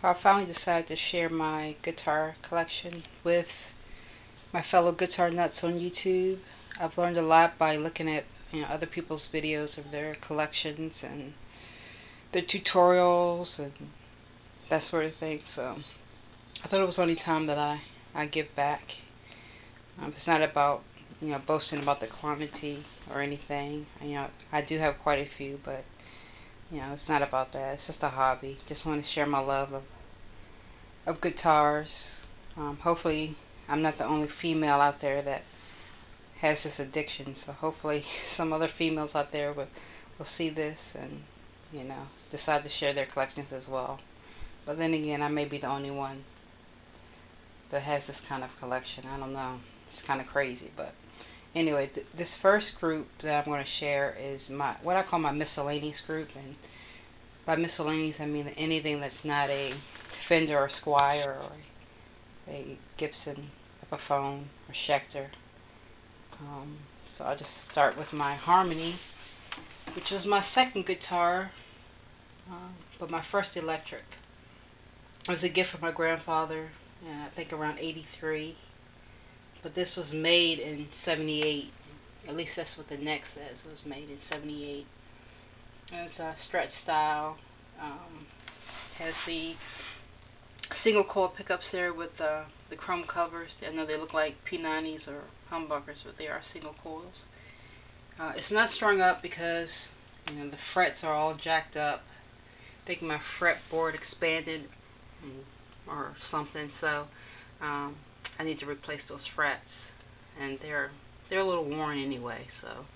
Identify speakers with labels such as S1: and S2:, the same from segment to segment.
S1: So I finally decided to share my guitar collection with my fellow guitar nuts on YouTube. I've learned a lot by looking at other people's videos of their collections and their tutorials and that sort of thing. So I thought it was only time that I give back. It's not about boasting about the quantity or anything. I do have quite a few, but it's not about that. It's just a hobby. Just want to share my love of guitars. Hopefully I'm not the only female out there that has this addiction, so hopefully some other females out there will see this and decide to share their collections as well. But then again, I may be the only one that has this kind of collection. I don't know. It's kind of crazy, but anyway, this first group that I'm going to share is what I call my miscellaneous group, and by miscellaneous I mean anything that's not a Fender or Squier or a Gibson Epiphone or Schecter. So I'll just start with my Harmony, which was my second guitar, but my first electric. It was a gift from my grandfather, I think around '83. But this was made in '78. At least that's what the neck says. It was made in '78. And it's a stretch style. Has the single coil pickups there with the chrome covers. I know they look like P90s or humbuckers, but they are single coils. It's not strung up because the frets are all jacked up. I think my fretboard expanded or something, so I need to replace those frets, and they're a little worn anyway. So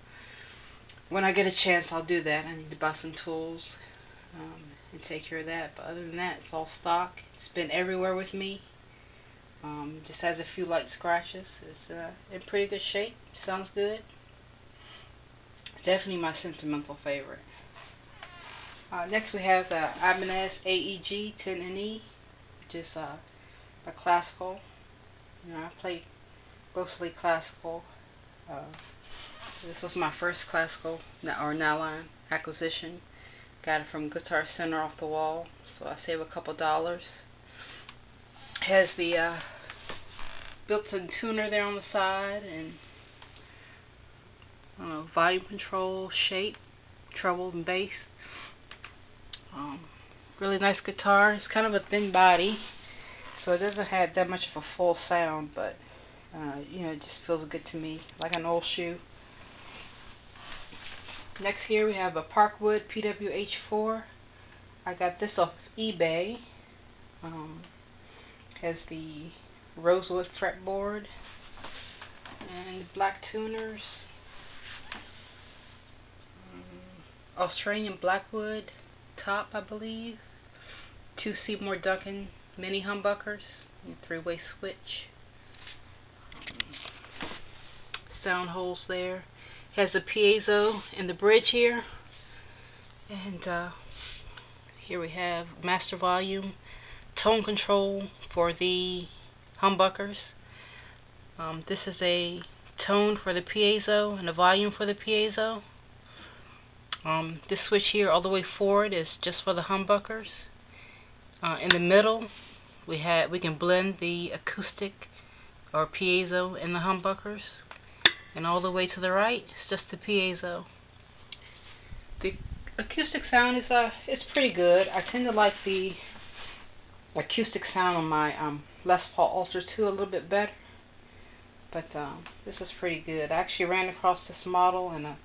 S1: when I get a chance, I'll do that. I need to buy some tools and take care of that. But other than that, it's all stock. It's been everywhere with me. Just has a few light scratches. It's in pretty good shape. Sounds good. Definitely my sentimental favorite. Next we have the Ibanez AEG10NE, which is a classical. I play mostly classical. This was my first classical or nylon acquisition. Got it from Guitar Center off the wall, so I save a couple dollars. Has the built-in tuner there on the side and volume control, shape, treble, and bass. Really nice guitar. It's kind of a thin body, so it doesn't have that much of a full sound, but it just feels good to me, like an old shoe. Next here we have a Parkwood PWH4. I got this off eBay. Has the rosewood fretboard and black tuners. Australian Blackwood top, I believe. 2 Seymour Duncan mini humbuckers, 3-way switch. Sound holes there. Has a piezo in the bridge here, and here we have master volume, tone control for the humbuckers. This is a tone for the piezo and a volume for the piezo. This switch here all the way forward is just for the humbuckers. In the middle we can blend the acoustic or piezo and the humbuckers, and all the way to the right is just the piezo. The acoustic sound is it's pretty good. I tend to like the acoustic sound on my Les Paul Ultra 2 a little bit better, but this is pretty good. I actually ran across this model in an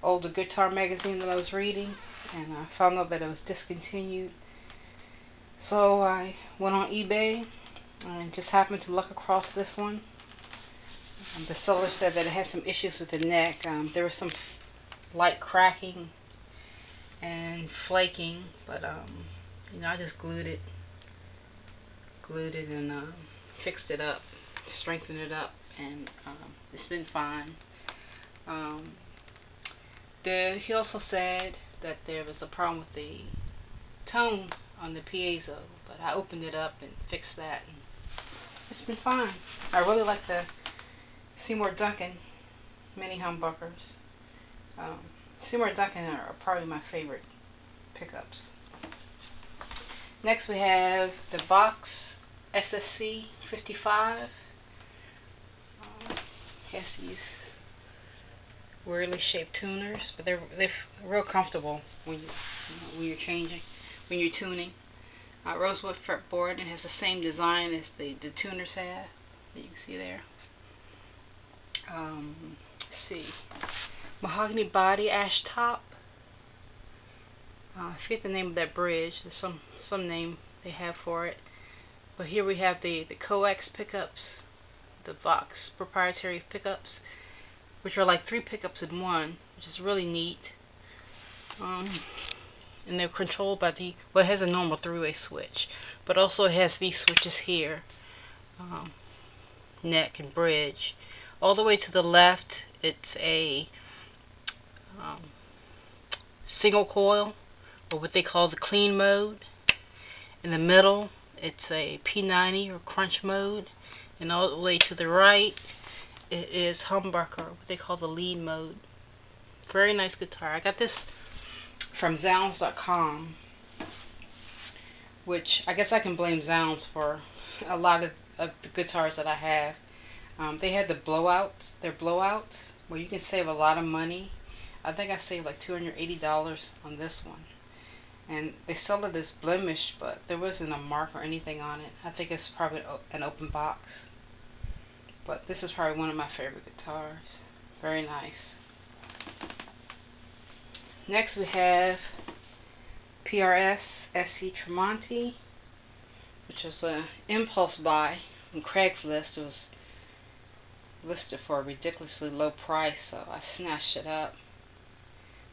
S1: older guitar magazine that I was reading, and I found out that it was discontinued. So I went on eBay and just happened to look across this one. The seller said that it had some issues with the neck. There was some light cracking and flaking, but I just glued it and fixed it up, strengthened it up, and it's been fine. He also said that there was a problem with the tone on the piezo, but I opened it up and fixed that, and it's been fine. I really like the Seymour Duncan mini humbuckers. Seymour Duncan are probably my favorite pickups. Next we have the Vox SSC 55. Has these weirdly shaped tuners, but they're real comfortable when you're tuning. Rosewood fretboard, and has the same design as the tuners have that you can see there. Let's see, mahogany body, ash top. I forget the name of that bridge. There's some name they have for it. But here we have the coax pickups, the Vox proprietary pickups, which are like 3 pickups in one, which is really neat. And they're controlled by it has a normal 3-way switch, but also it has these switches here, neck and bridge. All the way to the left, it's a single coil, or what they call the clean mode. In the middle, it's a P90 or crunch mode, and all the way to the right, it is humbucker, what they call the lead mode. Very nice guitar. I got this from Zounds.com, which I guess I can blame Zounds for a lot of the guitars that I have. They had the blowouts, where you can save a lot of money. I think I saved like $280 on this one. And they sell it as blemished, but there wasn't a mark or anything on it. I think it's probably an open box. But this is probably one of my favorite guitars. Very nice. Next we have PRS SE Tremonti, which is an impulse buy from Craigslist. It was listed for a ridiculously low price, so I snatched it up.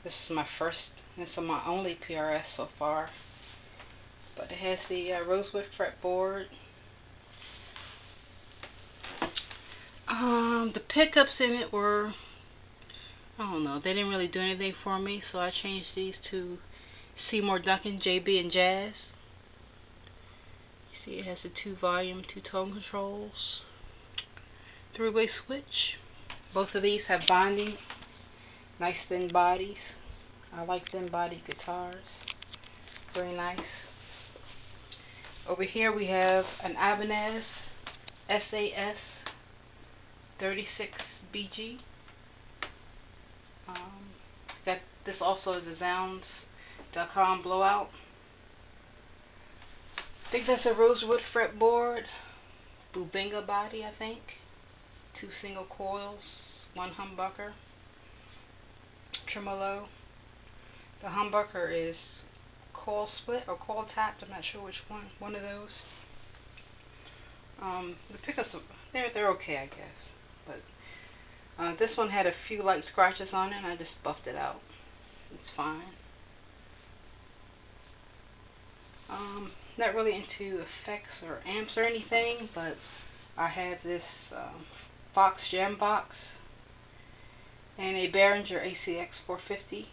S1: This is my first, this is my only PRS so far. But it has the rosewood fretboard. The pickups in it were, I don't know, they didn't really do anything for me, so I changed these to Seymour Duncan JB and Jazz. You see it has the 2-volume, 2-tone controls, 3-way switch. Both of these have bonding, nice thin bodies. I like thin body guitars. Very nice. Over here we have an Ibanez SAS36BG. Got this also is a Zounds.com blowout. I think that's a rosewood fretboard, Behringer body, I think. 2 single coils, 1 humbucker, tremolo. The humbucker is coil split or coil tapped. I'm not sure which one. One of those. The pickups, they're okay, I guess. But this one had a few light scratches on it, and I just buffed it out. It's fine. Not really into effects or amps or anything, but I have this Vox JamVox and a Behringer ACX-450.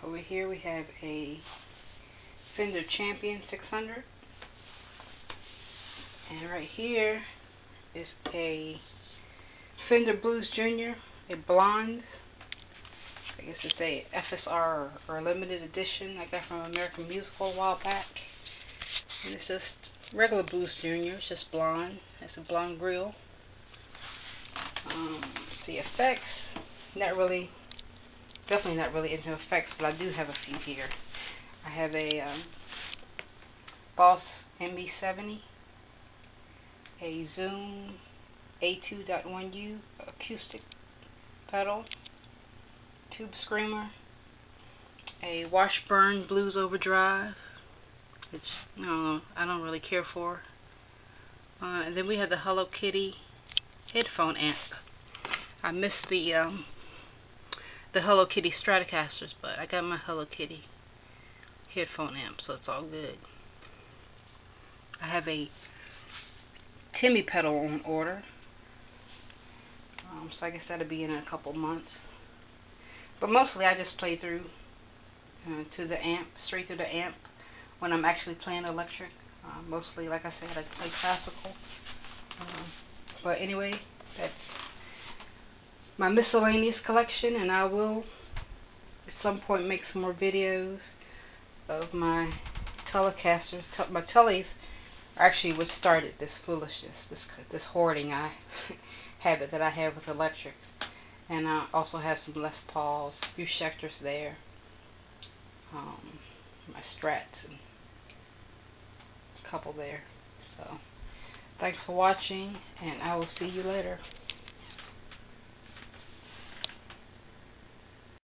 S1: Over here we have a Fender Champion 600. And right here is a Fender Blues Jr, a blonde. I guess it's a FSR or limited edition I got from American Musical a while back. And it's just regular Blues Jr, it's just blonde. It's a blonde grill. The effects, definitely not really into effects, but I do have a few here. I have a Boss MB70, a Zoom A2.1U acoustic pedal, Tubescreamer, a Washburn Blues Overdrive, which I don't really care for. And then we have the Hello Kitty Headphone amp. I missed the Hello Kitty Stratocasters, but I got my Hello Kitty headphone amp, so it's all good. I have a Timmy pedal on order, so I guess that'll be in a couple months. But mostly I just play through to the amp, straight through the amp when I'm actually playing electric. Mostly, like I said, I play classical. But anyway, that's my miscellaneous collection, and I will at some point make some more videos of my Telecasters. My Tellies are actually what started this foolishness, this hoarding habit that I have with electrics. And I also have some Les Pauls, a few Schecters there, my Strats, and a couple there. So, thanks for watching, and I will see you later.